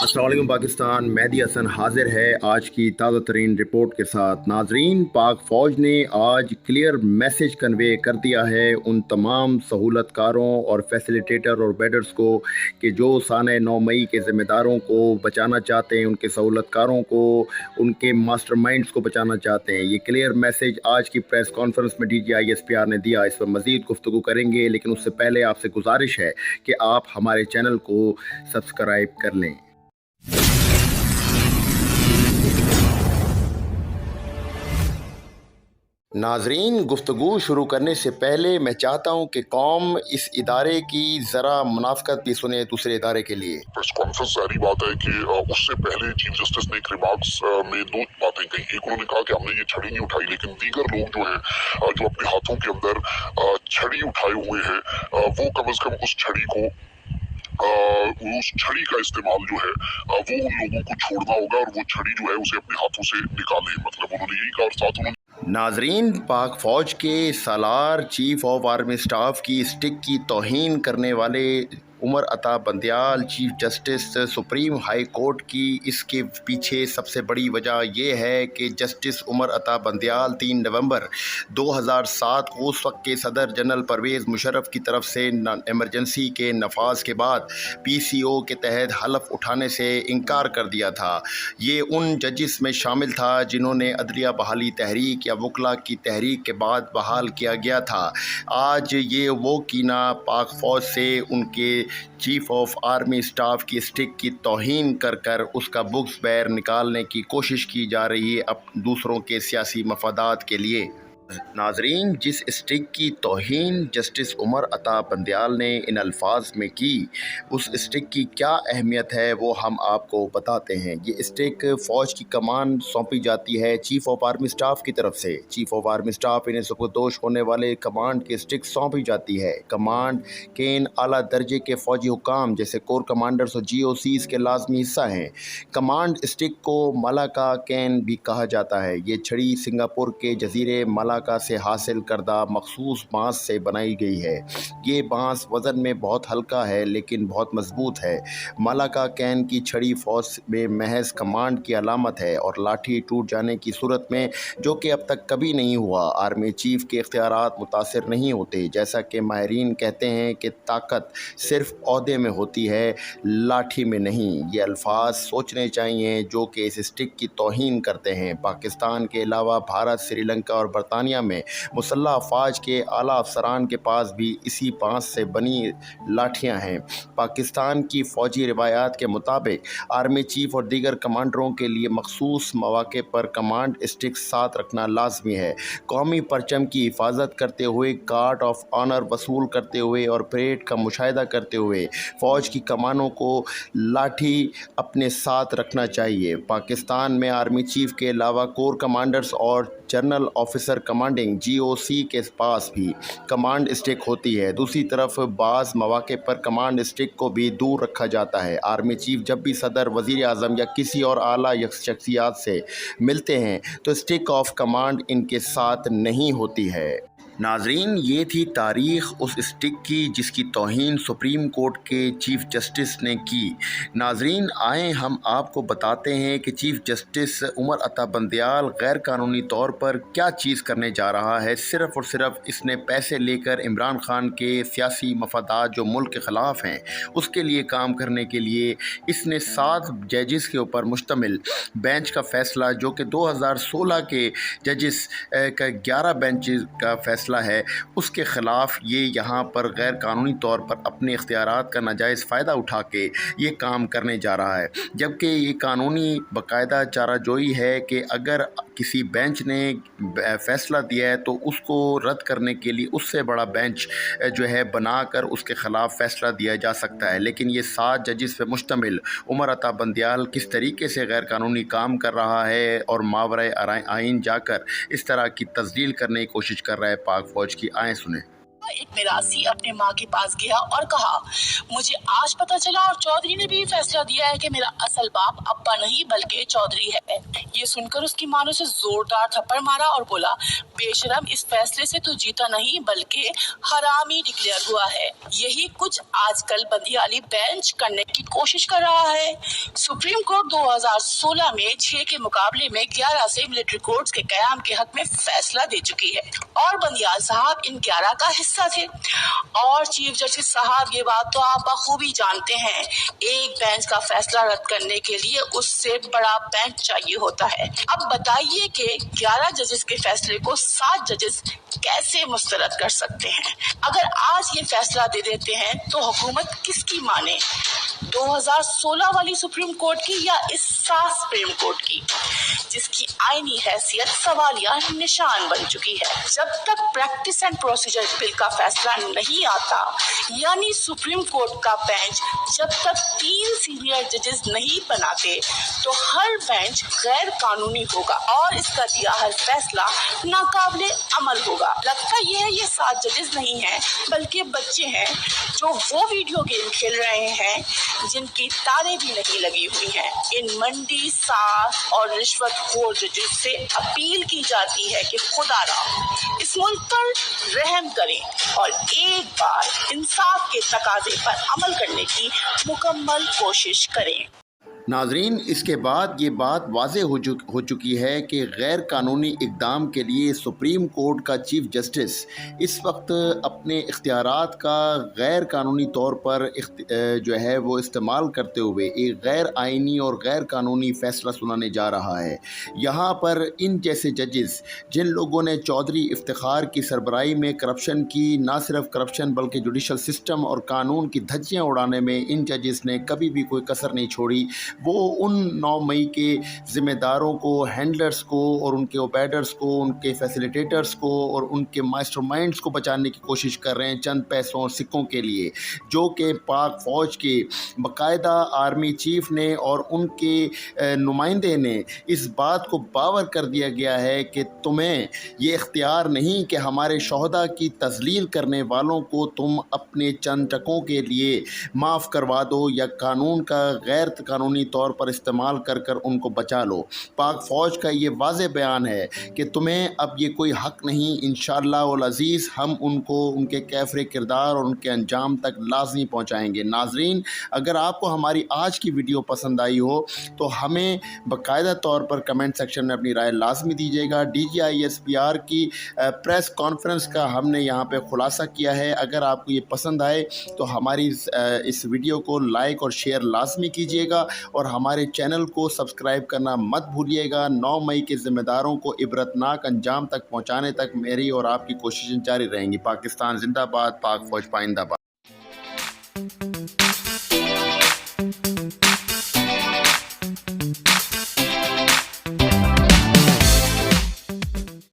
अस्सलाम वालेकुम पाकिस्तान। मेहदी हसन हाजिर है आज की ताज़ा तरीन रिपोर्ट के साथ। नाजरीन, पाक फ़ौज ने आज क्लियर मैसेज कन्वे कर दिया है उन तमाम सहूलतकारों और फैसिलिटेटर और बेडर्स को कि जो साने 9 मई के ज़िम्मेदारों को बचाना चाहते हैं, उनके सहूलतकारों को, उनके मास्टरमाइंड्स को बचाना चाहते हैं। ये क्लियर मैसेज आज की प्रेस कॉन्फ्रेंस में DGI SPR ने दिया। इस पर मज़ीद गुफ्तगू करेंगे, लेकिन उससे पहले आपसे गुजारिश है कि आप हमारे चैनल को सब्सक्राइब कर लें। नाजरीन, गुफ्तगू शुरू करने से पहले मैं चाहता हूँ कि कौम इस इदारे की ज़रा मुनाफ़कत भी सुने दूसरे इदारे के लिए। प्रेस कॉन्फ्रेंस जारी बात है कि उससे पहले चीफ जस्टिस ने एक रिमार्क्स में दो बातें कही। एक, उन्होंने कहा कि हमने ये छड़ी नहीं उठाई, लेकिन दीगर लोग जो हैं जो अपने हाथों के अंदर छड़ी उठाए हुए हैं, वो कम से कम उस छड़ी को उस छड़ी का इस्तेमाल जो है वो उन लोगों को छोड़ना होगा और वो छड़ी जो है उसे अपने हाथों से निकालें। मतलब उन्होंने यही कहा। और साथ उन्होंने नाजरीन, पाक फ़ौज के सालार चीफ ऑफ आर्मी स्टाफ की स्टिक की तौहीन करने वाले Umar Ata Bandial chief justice supreme high court की, इसके पीछे सबसे बड़ी वजह यह है कि जस्टिस उमर अता बंदियाल 3 नवंबर 2007 को उस वक्त के सदर जनरल परवेज़ मुशर्रफ की तरफ से एमरजेंसी के नफाज के बाद PCO के तहत हलफ उठाने से इनकार कर दिया था। ये उन जजिस में शामिल था जिन्होंने अदलिया बहाली तहरीक या वकला की तहरीक के बाद बहाल किया गया था। आज ये वो कीना पाक फ़ौज से उनके चीफ ऑफ आर्मी स्टाफ की स्टिक की तौहीन कर कर उसका बुक्स बैर निकालने की कोशिश की जा रही है अब दूसरों के सियासी मफादात के लिए। नाजरीन, जिस स्टिक की तौहीन जस्टिस उमर अता बंदियाल ने इन अल्फाज में की, उस स्टिक की क्या अहमियत है वो हम आपको बताते हैं। ये स्टिक फ़ौज की कमान सौंपी जाती है चीफ़ ऑफ आर्मी स्टाफ की तरफ से। चीफ़ ऑफ आर्मी स्टाफ इन्हें सुपुर्दोश होने वाले कमांड की स्टिक सौंपी जाती है। कमांड के इन आला दर्जे के फ़ौजी हुकाम जैसे कोर कमांडर्स और GOCs के लाजमी हिस्सा हैं। कमांड स्टिक को मलाका कैन भी कहा जाता है। ये छड़ी सिंगापुर के जजीरे मलाका से हासिल करदा मखसूस बांस से बनाई गई है। ये बांस वज़न में बहुत हल्का है लेकिन बहुत मजबूत है। मलाका कैन की छड़ी फौज में महज कमांड की अलामत है और लाठी टूट जाने की सूरत में, जो कि अब तक कभी नहीं हुआ, आर्मी चीफ के इख्तियारात मुतासिर नहीं होते। जैसा कि माहिरीन कहते हैं कि ताकत सिर्फ ओहदे में होती है, लाठी में नहीं। ये अल्फाज सोचने चाहिए जो कि इस स्टिक की तौहीन करते हैं। पाकिस्तान के अलावा भारत, श्रीलंका और बरतानिया में मुसल्लह अफवाज के आला अफसरान के पास भी इसी बांस से बनी लाठियां हैं। पाकिस्तान की फ़ौजी रिवायात के मुताबिक आर्मी चीफ और दीगर कमांडरों के लिए मखसूस मौके पर कमांड स्टिक साथ रखना लाजमी है। कौमी परचम की हिफाजत करते हुए, गार्ड ऑफ ऑनर वसूल करते हुए और परेड का मुशाहिदा करते हुए फ़ौज की कमानों को लाठी अपने साथ रखना चाहिए। पाकिस्तान में आर्मी चीफ के अलावा कोर कमांडर्स और जनरल ऑफिसर कमांडिंग GOC के पास भी कमांड स्टिक होती है। दूसरी तरफ बाज़ मौके पर कमांड स्टिक को भी दूर रखा जाता है। आर्मी चीफ जब भी सदर, वज़ीर आज़म या किसी और आला शख्सियात से मिलते हैं तो स्टिक ऑफ कमांड इनके साथ नहीं होती है। नाजरीन, ये थी तारीख़ उस स्टिक की जिसकी तौहीन सुप्रीम कोर्ट के चीफ जस्टिस ने की। नाजरीन, आए हम आपको बताते हैं कि चीफ जस्टिस उमर अता बंदियाल गैर कानूनी तौर पर क्या चीज़ करने जा रहा है। सिर्फ़ और सिर्फ इसने पैसे लेकर इमरान खान के सियासी मफादात जो मुल्क के ख़िलाफ़ हैं उसके लिए काम करने के लिए इसने 7 जजेस के ऊपर मुश्तमिल बेंच का फ़ैसला, जो कि 2016 के जजेस का 11 बेंच का फ़ैसला है, उसके ख़िलाफ़ ये यहाँ पर गैर कानूनी तौर पर अपने इख्तियारात का नाजायज़ फ़ायदा उठा के ये काम करने जा रहा है। जबकि ये कानूनी बाकायदा चाराजोई है कि अगर किसी बेंच ने फ़ैसला दिया है तो उसको रद्द करने के लिए उससे बड़ा बेंच जो है बनाकर उसके ख़िलाफ़ फ़ैसला दिया जा सकता है। लेकिन ये 7 जजेस पे मुश्तमिल उमर अता बंदियाल किस तरीके से गैर कानूनी काम कर रहा है और मावरे आइन जाकर इस तरह की तस्दील करने की कोशिश कर रहा है पाक फ़ौज की। आए सुने। एक मिरासी अपने माँ के पास गया और कहा, मुझे आज पता चला और चौधरी ने भी फैसला दिया है कि मेरा असल बाप अब्बा नहीं बल्कि चौधरी है। ये सुनकर उसकी माँ ने उसे जोरदार थप्पड़ मारा और बोला, बेशरम, इस फैसले से तू जीता नहीं बल्कि हरामी डिक्लेयर हुआ है। यही कुछ आजकल बंदियाली बेंच करने की कोशिश कर रहा है। सुप्रीम कोर्ट 2016 में 6 के मुकाबले में 11 से मिलिट्री कोर्ट्स के कयाम के हक में फैसला दे चुकी है और बंदियाल साहब इन 11 का हिस्सा थे। और चीफ जस्टिस साहब, ये बात तो आप बखूबी जानते हैं, एक बेंच का फैसला रद्द करने के लिए उससे बड़ा बेंच चाहिए होता है। अब बताइए कि 11 जजेस के फैसले को 7 जजेस कैसे मुस्तरद कर सकते हैं? अगर आज ये फैसला दे देते हैं तो हुकूमत किसकी माने, 2016 वाली सुप्रीम कोर्ट की या इस सात सुप्रीम कोर्ट की, जिसकी आईनी हैसियत सवालिया निशान बन चुकी है? जब तक प्रैक्टिस एंड प्रोसीजर बिल का फैसला नहीं आता, यानी सुप्रीम कोर्ट का बेंच जब तक 3 सीनियर जजेस नहीं बनाते, तो हर बेंच गैर कानूनी होगा और इसका दिया हर फैसला नाकाबिले अमल होगा। लगता यह है ये 7 जजेस नहीं हैं बल्कि बच्चे हैं जो वो वीडियो गेम खेल रहे हैं जिनकी तारें भी नहीं लगी हुई हैं। इन मंडी, साफ और रिश्वतखोर जजेस से अपील की जाती है कि खुदारा इस मुल्क पर रहम करें और एक बार इंसाफ के तकाजे पर अमल करने की मुकम्मल कोशिश करें। नाजरीन, इसके बाद ये बात वाज़ेह हो चुकी है कि गैर कानूनी इक़दाम के लिए सुप्रीम कोर्ट का चीफ जस्टिस इस वक्त अपने इख्तियारात का गैर कानूनी तौर पर जो है वो इस्तेमाल करते हुए एक गैर आइनी और गैर कानूनी फ़ैसला सुनाने जा रहा है। यहाँ पर इन जैसे जजेस जिन लोगों ने चौधरी इफ्तिखार की सरबराही में करप्शन की, ना सिर्फ करप्शन बल्कि जुडिशल सिस्टम और कानून की धज्जियाँ उड़ाने में इन जजेस ने कभी भी कोई कसर नहीं छोड़ी, वो उन 9 मई के ज़िम्मेदारों को, हैंडलर्स को और उनके ओपेडर्स को, उनके फैसिलिटेटर्स को और उनके मास्टरमाइंड्स को बचाने की कोशिश कर रहे हैं चंद पैसों और सिक्कों के लिए, जो कि पाक फ़ौज के बाकायदा आर्मी चीफ़ ने और उनके नुमाइंदे ने इस बात को बावर कर दिया गया है कि तुम्हें ये इख्तियार नहीं कि हमारे शोहदा की तज़लील करने वालों को तुम अपने चंद टकों के लिए माफ़ करवा दो या कानून का गैर कानूनी तौर पर इस्तेमाल कर कर उनको बचा लो। पाक फ़ौज का ये वाज़ेह बयान है कि तुम्हें अब ये कोई हक़ नहीं, इंशाअल्लाह वल अज़ीज़ हम उनको उनके कैफ़रे किरदार और उनके अंजाम तक लाज़मी पहुँचाएँगे। नाज़रीन, अगर आपको हमारी आज की वीडियो पसंद आई हो तो हमें बाकायदा तौर पर कमेंट सेक्शन में अपनी राय लाजमी दीजिएगा। DGISPR की प्रेस कॉन्फ्रेंस का हमने यहाँ पे खुलासा किया है। अगर आपको ये पसंद आए तो हमारी इस वीडियो को लाइक और शेयर लाजमी कीजिएगा और हमारे चैनल को सब्सक्राइब करना मत भूलिएगा। 9 मई के ज़िम्मेदारों को इबरतनाक अंजाम तक पहुँचाने तक मेरी और आपकी कोशिशें जारी रहेंगी। पाकिस्तान जिंदाबाद, पाक फ़ौज पाइंदाबाद।